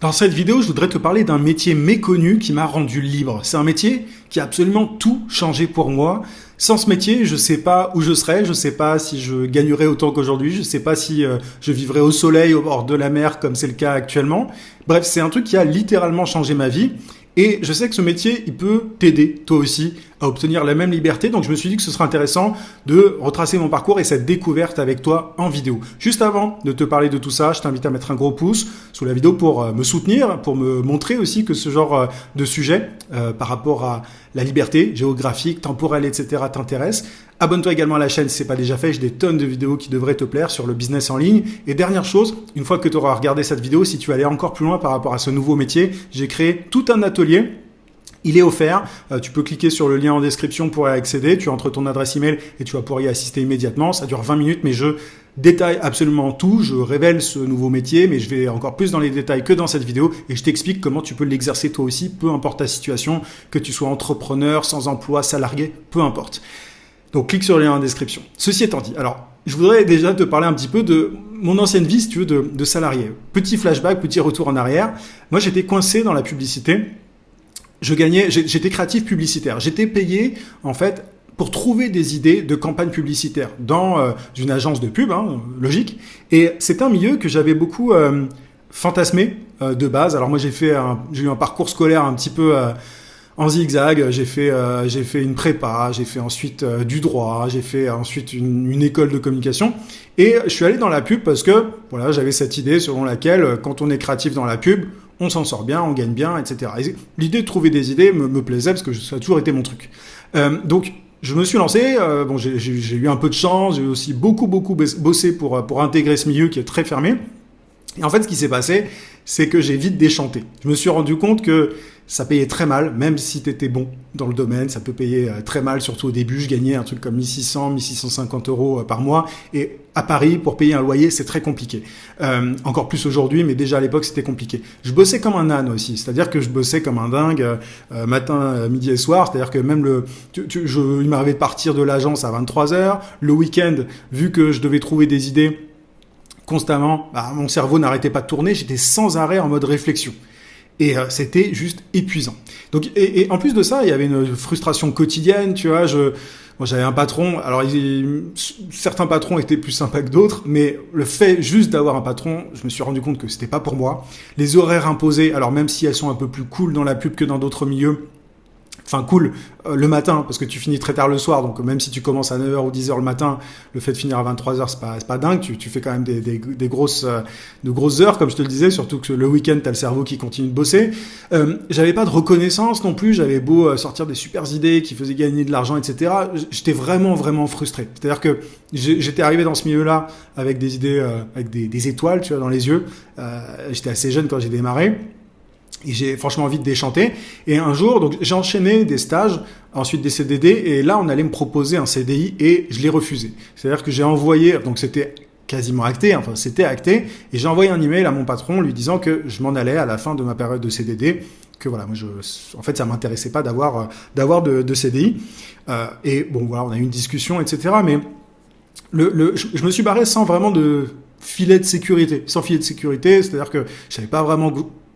Dans cette vidéo, je voudrais te parler d'un métier méconnu qui m'a rendu libre. C'est un métier qui a absolument tout changé pour moi. Sans ce métier, je sais pas où je serais, je sais pas si je gagnerais autant qu'aujourd'hui, je sais pas si je vivrais au soleil, au bord de la mer, comme c'est le cas actuellement. Bref, c'est un truc qui a littéralement changé ma vie. Et je sais que ce métier, il peut t'aider, toi aussi, à obtenir la même liberté. Donc je me suis dit que ce serait intéressant de retracer mon parcours et cette découverte avec toi en vidéo. Juste avant de te parler de tout ça, je t'invite à mettre un gros pouce sous la vidéo pour me soutenir, pour me montrer aussi que ce genre de sujet par rapport à la liberté géographique, temporelle, etc. t'intéresse. Abonne-toi également à la chaîne si ce n'est pas déjà fait. J'ai des tonnes de vidéos qui devraient te plaire sur le business en ligne. Et dernière chose, une fois que tu auras regardé cette vidéo, si tu veux aller encore plus loin par rapport à ce nouveau métier, j'ai créé tout un atelier. Il est offert. Tu peux cliquer sur le lien en description pour y accéder. Tu entres ton adresse email et tu vas pouvoir y assister immédiatement. Ça dure 20 minutes, mais je détaille absolument tout. Je révèle ce nouveau métier, mais je vais encore plus dans les détails que dans cette vidéo et je t'explique comment tu peux l'exercer toi aussi, peu importe ta situation, que tu sois entrepreneur, sans emploi, salarié, peu importe. Donc, clique sur le lien en description. Ceci étant dit, alors, je voudrais déjà te parler un petit peu de mon ancienne vie, si tu veux, de salarié. Petit flashback, petit retour en arrière. Moi, j'étais coincé dans la publicité. J'étais créatif publicitaire. J'étais payé, en fait, pour trouver des idées de campagne publicitaire dans une agence de pub, logique. Et c'est un milieu que j'avais beaucoup fantasmé de base. Alors moi, j'ai eu un parcours scolaire un petit peu en zigzag. J'ai fait une prépa, j'ai fait ensuite du droit, j'ai fait ensuite une école de communication. Et je suis allé dans la pub parce que voilà, j'avais cette idée selon laquelle quand on est créatif dans la pub, on s'en sort bien, on gagne bien, etc. Et l'idée de trouver des idées me plaisait parce que ça a toujours été mon truc. Donc, je me suis lancé. Bon, j'ai eu un peu de chance. J'ai aussi beaucoup bossé pour intégrer ce milieu qui est très fermé. Et en fait, ce qui s'est passé, c'est que j'ai vite déchanté. Je me suis rendu compte que ça payait très mal, même si tu étais bon dans le domaine, ça peut payer très mal, surtout au début. Je gagnais un truc comme 1600, 1650 euros par mois. Et à Paris, pour payer un loyer, c'est très compliqué. Encore plus aujourd'hui, mais déjà à l'époque, c'était compliqué. Je bossais comme un âne aussi, c'est-à-dire que je bossais comme un dingue matin, midi et soir. C'est-à-dire que même il m'arrivait de partir de l'agence à 23h. Le week-end, vu que je devais trouver des idées constamment, mon cerveau n'arrêtait pas de tourner, j'étais sans arrêt en mode réflexion. Et c'était juste épuisant. Donc, et en plus de ça, il y avait une frustration quotidienne, tu vois. Moi, j'avais un patron. Alors, certains patrons étaient plus sympas que d'autres, mais le fait juste d'avoir un patron, je me suis rendu compte que c'était pas pour moi. Les horaires imposés, alors même si elles sont un peu plus cool dans la pub que dans d'autres milieux, enfin cool le matin parce que tu finis très tard le soir, donc même si tu commences à 9h ou 10h le matin, le fait de finir à 23h c'est pas dingue, tu fais quand même de grosses heures comme je te le disais, surtout que le week-end t'as le cerveau qui continue de bosser. J'avais pas de reconnaissance non plus, j'avais beau sortir des super idées qui faisaient gagner de l'argent, etc. J'étais vraiment frustré. C'est-à-dire que j'étais arrivé dans ce milieu-là avec des idées, avec des étoiles, tu vois, dans les yeux. J'étais assez jeune quand j'ai démarré. Et j'ai franchement envie de déchanter. Et un jour, donc j'ai enchaîné des stages, ensuite des CDD, et là on allait me proposer un CDI et je l'ai refusé. C'est-à-dire que j'ai envoyé, donc c'était quasiment acté, enfin c'était acté, et j'ai envoyé un email à mon patron lui disant que je m'en allais à la fin de ma période de CDD, que voilà, moi en fait ça m'intéressait pas d'avoir de CDI. Et bon voilà, on a eu une discussion, etc. Mais je me suis barré sans vraiment de filet de sécurité, c'est-à-dire que je savais pas vraiment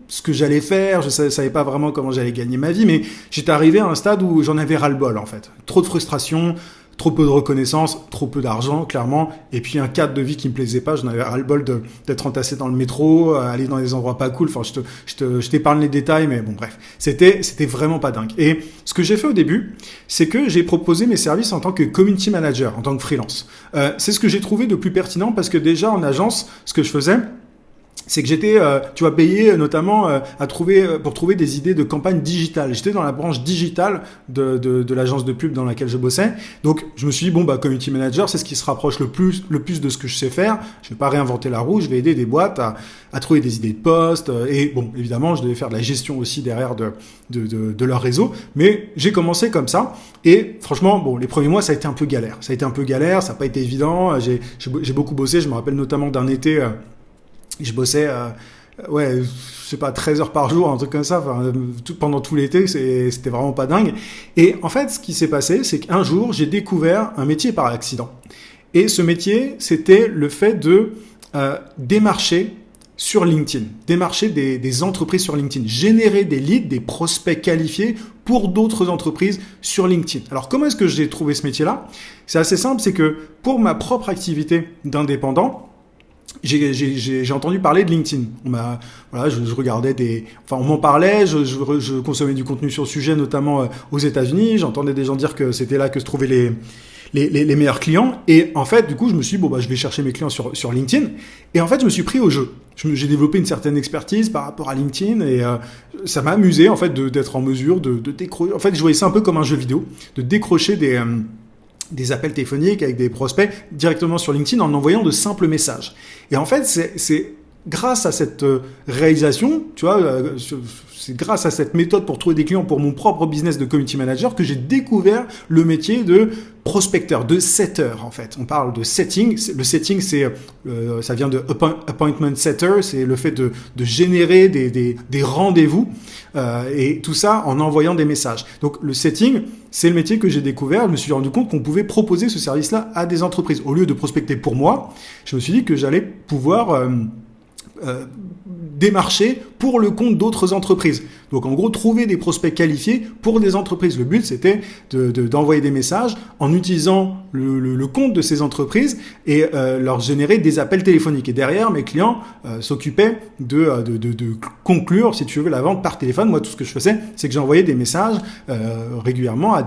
ce que j'allais faire, je savais pas vraiment comment j'allais gagner ma vie, mais j'étais arrivé à un stade où j'en avais ras-le-bol en fait. Trop de frustration, trop peu de reconnaissance, trop peu d'argent clairement, et puis un cadre de vie qui me plaisait pas, j'en avais ras-le-bol d'être entassé dans le métro, aller dans des endroits pas cool, enfin je t'épargne les détails, mais bon bref, c'était vraiment pas dingue. Et ce que j'ai fait au début, c'est que j'ai proposé mes services en tant que community manager, en tant que freelance. C'est ce que j'ai trouvé de plus pertinent parce que déjà en agence, ce que je faisais, c'est que j'étais, tu vois, payé notamment pour trouver des idées de campagne digitale. J'étais dans la branche digitale de l'agence de pub dans laquelle je bossais. Donc, je me suis dit, bon, community manager, c'est ce qui se rapproche le plus de ce que je sais faire. Je vais pas réinventer la roue, je vais aider des boîtes à trouver des idées de poste. Et bon, évidemment, je devais faire de la gestion aussi derrière de leur réseau. Mais j'ai commencé comme ça. Et franchement, bon, les premiers mois, ça a été un peu galère. Ça n'a pas été évident. J'ai beaucoup bossé. Je me rappelle notamment d'un été, je bossais, je sais pas, 13 heures par jour, un truc comme ça, pendant tout l'été, c'était vraiment pas dingue. Et en fait, ce qui s'est passé, c'est qu'un jour, j'ai découvert un métier par accident. Et ce métier, c'était le fait de démarcher sur LinkedIn, démarcher des entreprises sur LinkedIn, générer des leads, des prospects qualifiés pour d'autres entreprises sur LinkedIn. Alors comment est-ce que j'ai trouvé ce métier-là? C'est assez simple, c'est que pour ma propre activité d'indépendant, j'ai entendu parler de LinkedIn. Voilà, je regardais on m'en parlait, je consommais du contenu sur le sujet, notamment aux États-Unis. J'entendais des gens dire que c'était là que se trouvaient les meilleurs clients. Et en fait, du coup, je me suis dit, je vais chercher mes clients sur LinkedIn. Et en fait, je me suis pris au jeu. J'ai développé une certaine expertise par rapport à LinkedIn et ça m'a amusé, en fait, d'être en mesure de décrocher. En fait, je voyais ça un peu comme un jeu vidéo, de décrocher des appels téléphoniques avec des prospects directement sur LinkedIn en envoyant de simples messages. Et en fait, c'est grâce à cette réalisation, tu vois, c'est grâce à cette méthode pour trouver des clients pour mon propre business de community manager que j'ai découvert le métier de prospecteur, de setter en fait. On parle de setting. Le setting, ça vient de appointment setter, c'est le fait de générer des rendez-vous et tout ça en envoyant des messages. Donc le setting, c'est le métier que j'ai découvert. Je me suis rendu compte qu'on pouvait proposer ce service-là à des entreprises. Au lieu de prospecter pour moi, je me suis dit que j'allais pouvoir démarcher pour le compte d'autres entreprises. Donc en gros, trouver des prospects qualifiés pour des entreprises. Le but, c'était d'envoyer des messages en utilisant le compte de ces entreprises et leur générer des appels téléphoniques. Et derrière, mes clients s'occupaient de conclure, si tu veux, la vente par téléphone. Moi, tout ce que je faisais, c'est que j'envoyais des messages régulièrement à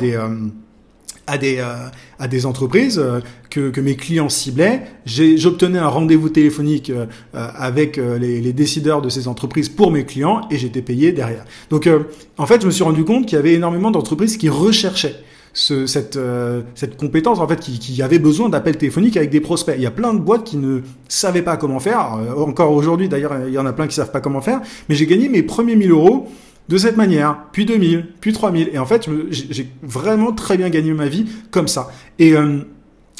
des entreprises que mes clients ciblaient. J'obtenais un rendez-vous téléphonique avec les décideurs de ces entreprises pour mes clients et j'étais payé derrière. Donc, en fait, je me suis rendu compte qu'il y avait énormément d'entreprises qui recherchaient cette compétence, en fait, qui avait besoin d'appels téléphoniques avec des prospects. Il y a plein de boîtes qui ne savaient pas comment faire. Encore aujourd'hui, d'ailleurs, il y en a plein qui savent pas comment faire. Mais j'ai gagné mes premiers 1 000 euros de cette manière, puis 2 000, puis 3 000. Et en fait, j'ai vraiment très bien gagné ma vie comme ça. Et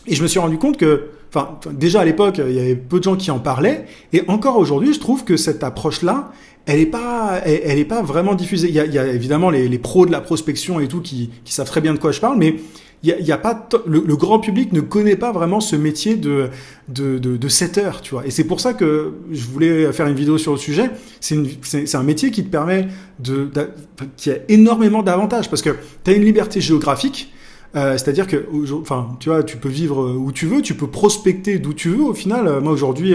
je me suis rendu compte que, déjà à l'époque, il y avait peu de gens qui en parlaient. Et encore aujourd'hui, je trouve que cette approche-là, elle est pas vraiment diffusée. Il y a évidemment les pros de la prospection et tout qui savent très bien de quoi je parle, mais il y a pas le grand public ne connaît pas vraiment ce métier de setter, tu vois. Et c'est pour ça que je voulais faire une vidéo sur le sujet. C'est un métier qui te permet qui a énormément d'avantages parce que tu as une liberté géographique. C'est-à-dire que, tu vois, tu peux vivre où tu veux, tu peux prospecter d'où tu veux. Au final, moi aujourd'hui,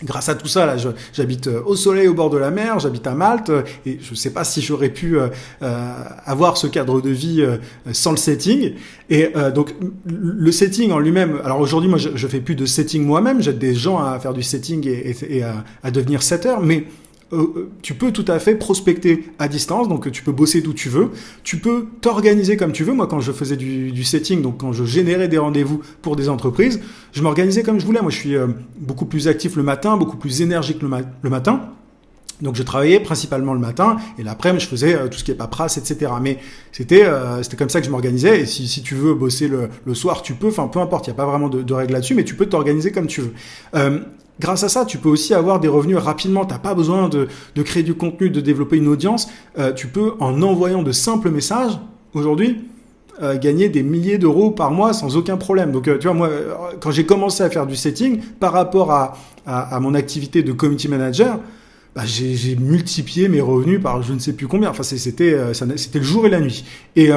grâce à tout ça, là, j'habite au soleil, au bord de la mer, j'habite à Malte, et je sais pas si j'aurais pu avoir ce cadre de vie sans le setting. Et donc le setting en lui-même. Alors aujourd'hui, moi, je fais plus de setting moi-même. J'aide des gens à faire du setting et à devenir setter, mais tu peux tout à fait prospecter à distance, donc tu peux bosser d'où tu veux, tu peux t'organiser comme tu veux. Moi, quand je faisais du setting, donc quand je générais des rendez-vous pour des entreprises, je m'organisais comme je voulais. Moi, je suis beaucoup plus actif le matin, beaucoup plus énergique le matin. Donc je travaillais principalement le matin et l'après-midi je faisais tout ce qui est paperasse, etc. Mais c'était comme ça que je m'organisais. Et si tu veux bosser le soir, tu peux. Peu importe, il n'y a pas vraiment de règles là-dessus, mais tu peux t'organiser comme tu veux. Grâce à ça, tu peux aussi avoir des revenus rapidement. Tu n'as pas besoin de créer du contenu, de développer une audience. Tu peux, en envoyant de simples messages, aujourd'hui, gagner des milliers d'euros par mois sans aucun problème. Donc, tu vois, moi, quand j'ai commencé à faire du setting, par rapport à mon activité de community manager, j'ai multiplié mes revenus par je ne sais plus combien. C'était le jour et la nuit. Et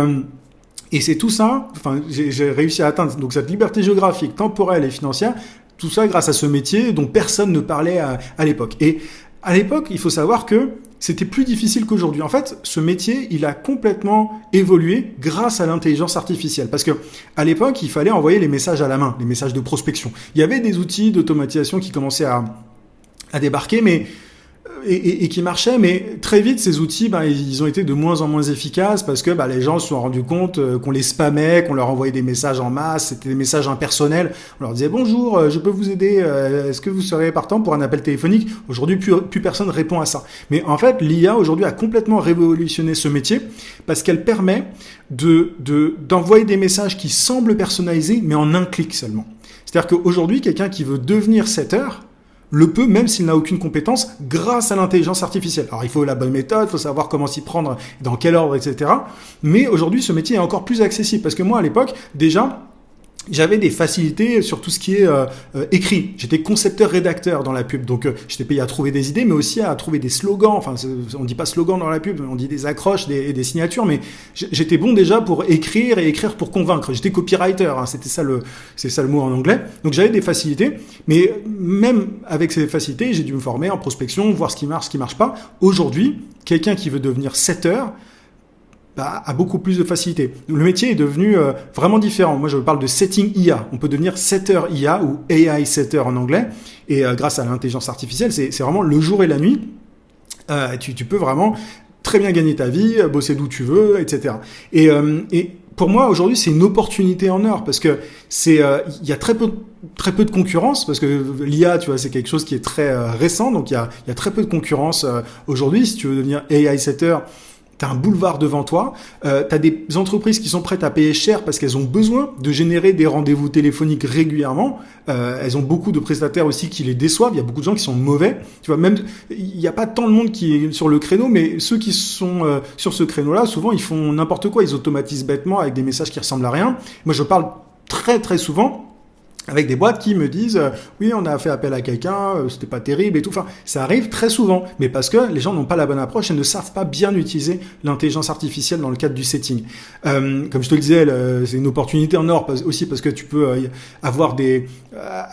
c'est tout ça. J'ai réussi à atteindre donc cette liberté géographique, temporelle et financière. Tout ça grâce à ce métier dont personne ne parlait à l'époque. Et à l'époque, il faut savoir que c'était plus difficile qu'aujourd'hui. En fait, ce métier, il a complètement évolué grâce à l'intelligence artificielle. Parce que à l'époque, il fallait envoyer les messages à la main, les messages de prospection. Il y avait des outils d'automatisation qui commençaient à débarquer, mais et qui marchaient, mais très vite ces outils, ils ont été de moins en moins efficaces parce que les gens se sont rendus compte qu'on les spammait, qu'on leur envoyait des messages en masse, c'était des messages impersonnels. On leur disait bonjour, je peux vous aider, est-ce que vous seriez partant pour un appel téléphonique? Aujourd'hui, plus personne répond à ça. Mais en fait, l'IA aujourd'hui a complètement révolutionné ce métier parce qu'elle permet d'envoyer des messages qui semblent personnalisés, mais en un clic seulement. C'est-à-dire qu'aujourd'hui, quelqu'un qui veut devenir setter le peut, même s'il n'a aucune compétence, grâce à l'intelligence artificielle. Alors, il faut la bonne méthode, il faut savoir comment s'y prendre, dans quel ordre, etc. Mais aujourd'hui, ce métier est encore plus accessible. Parce que moi, à l'époque, déjà, j'avais des facilités sur tout ce qui est écrit. J'étais concepteur-rédacteur dans la pub, donc j'étais payé à trouver des idées, mais aussi à trouver des slogans. Enfin, on dit pas slogan dans la pub, on dit des accroches, des signatures, mais j'étais bon déjà pour écrire et écrire pour convaincre. J'étais copywriter, hein, c'est ça le mot en anglais. Donc j'avais des facilités, mais même avec ces facilités, j'ai dû me former en prospection, voir ce qui marche pas. Aujourd'hui, quelqu'un qui veut devenir setter, a beaucoup plus de facilité. Le métier est devenu vraiment différent. Moi, je parle de setting IA. On peut devenir setter IA ou AI setter en anglais. Et grâce à l'intelligence artificielle, c'est vraiment le jour et la nuit. Tu peux vraiment très bien gagner ta vie, bosser d'où tu veux, etc. Et pour moi, aujourd'hui, c'est une opportunité en or parce que il y a très peu de concurrence parce que l'IA, tu vois, c'est quelque chose qui est très récent. Donc, il y a très peu de concurrence aujourd'hui. Si tu veux devenir AI setter, t'as un boulevard devant toi, t'as des entreprises qui sont prêtes à payer cher parce qu'elles ont besoin de générer des rendez-vous téléphoniques régulièrement. Elles ont beaucoup de prestataires aussi qui les déçoivent. Il y a beaucoup de gens qui sont mauvais. Tu vois, même il n'y a pas tant de monde qui est sur le créneau, mais ceux qui sont sur ce créneau-là, souvent ils font n'importe quoi. Ils automatisent bêtement avec des messages qui ressemblent à rien. Moi, je parle très très souvent avec des boîtes qui me disent oui, on a fait appel à quelqu'un, c'était pas terrible et tout. Enfin, ça arrive très souvent, mais parce que les gens n'ont pas la bonne approche et ne savent pas bien utiliser l'intelligence artificielle dans le cadre du setting. Comme je te le disais, c'est une opportunité en or aussi parce que tu peux avoir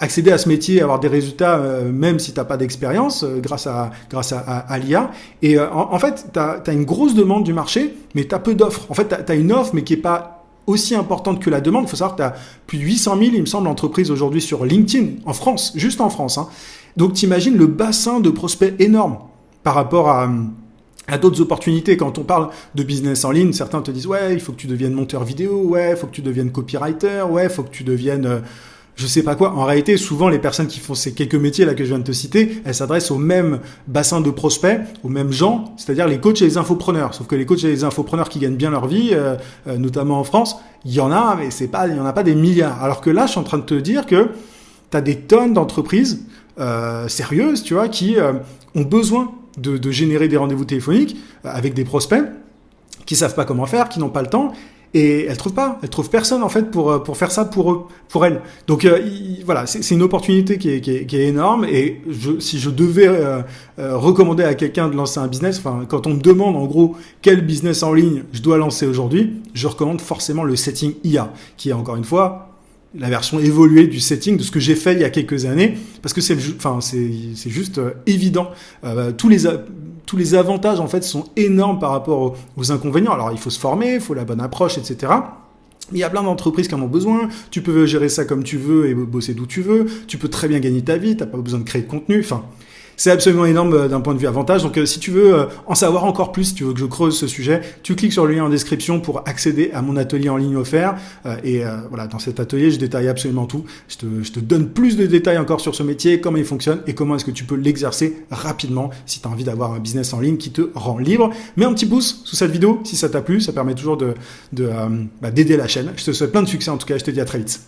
accéder à ce métier, avoir des résultats même si t'as pas d'expérience grâce à l'IA. Et en fait, t'as une grosse demande du marché, mais t'as peu d'offres. En fait, t'as une offre, mais qui est pas aussi importante que la demande. Il faut savoir que tu as plus de 800 000, il me semble, entreprises aujourd'hui sur LinkedIn, en France, juste en France. Hein. Donc, tu imagines le bassin de prospects énorme par rapport à d'autres opportunités. Quand on parle de business en ligne, certains te disent « Ouais, il faut que tu deviennes monteur vidéo, ouais, il faut que tu deviennes copywriter, ouais, il faut que tu deviennes... je sais pas quoi. » En réalité, souvent, les personnes qui font ces quelques métiers là que je viens de te citer, elles s'adressent au même bassin de prospects, aux mêmes gens, c'est-à-dire les coachs et les infopreneurs. Sauf que les coachs et les infopreneurs qui gagnent bien leur vie, notamment en France, il y en a, mais il y en a pas des milliards. Alors que là, je suis en train de te dire que tu as des tonnes d'entreprises sérieuses, tu vois, qui ont besoin de générer des rendez-vous téléphoniques avec des prospects qui savent pas comment faire, qui n'ont pas le temps. Et elles trouvent personne en fait pour faire ça pour elles. Donc voilà, c'est une opportunité qui est énorme. Et si je devais recommander à quelqu'un de lancer un business, enfin quand on me demande en gros quel business en ligne je dois lancer aujourd'hui, je recommande forcément le setting IA, qui est encore une fois la version évoluée du setting de ce que j'ai fait il y a quelques années, parce que c'est juste évident. Tous les avantages en fait sont énormes par rapport aux inconvénients. Alors il faut se former, il faut la bonne approche, etc. Il y a plein d'entreprises qui en ont besoin. Tu peux gérer ça comme tu veux et bosser d'où tu veux. Tu peux très bien gagner ta vie. T'as pas besoin de créer de contenu. Enfin, c'est absolument énorme d'un point de vue avantage. Donc, si tu veux en savoir encore plus, si tu veux que je creuse ce sujet, tu cliques sur le lien en description pour accéder à mon atelier en ligne offert. Voilà, dans cet atelier, je détaille absolument tout. Je te donne plus de détails encore sur ce métier, comment il fonctionne et comment est-ce que tu peux l'exercer rapidement si tu as envie d'avoir un business en ligne qui te rend libre. Mets un petit pouce sous cette vidéo si ça t'a plu. Ça permet toujours d'aider la chaîne. Je te souhaite plein de succès en tout cas. Je te dis à très vite.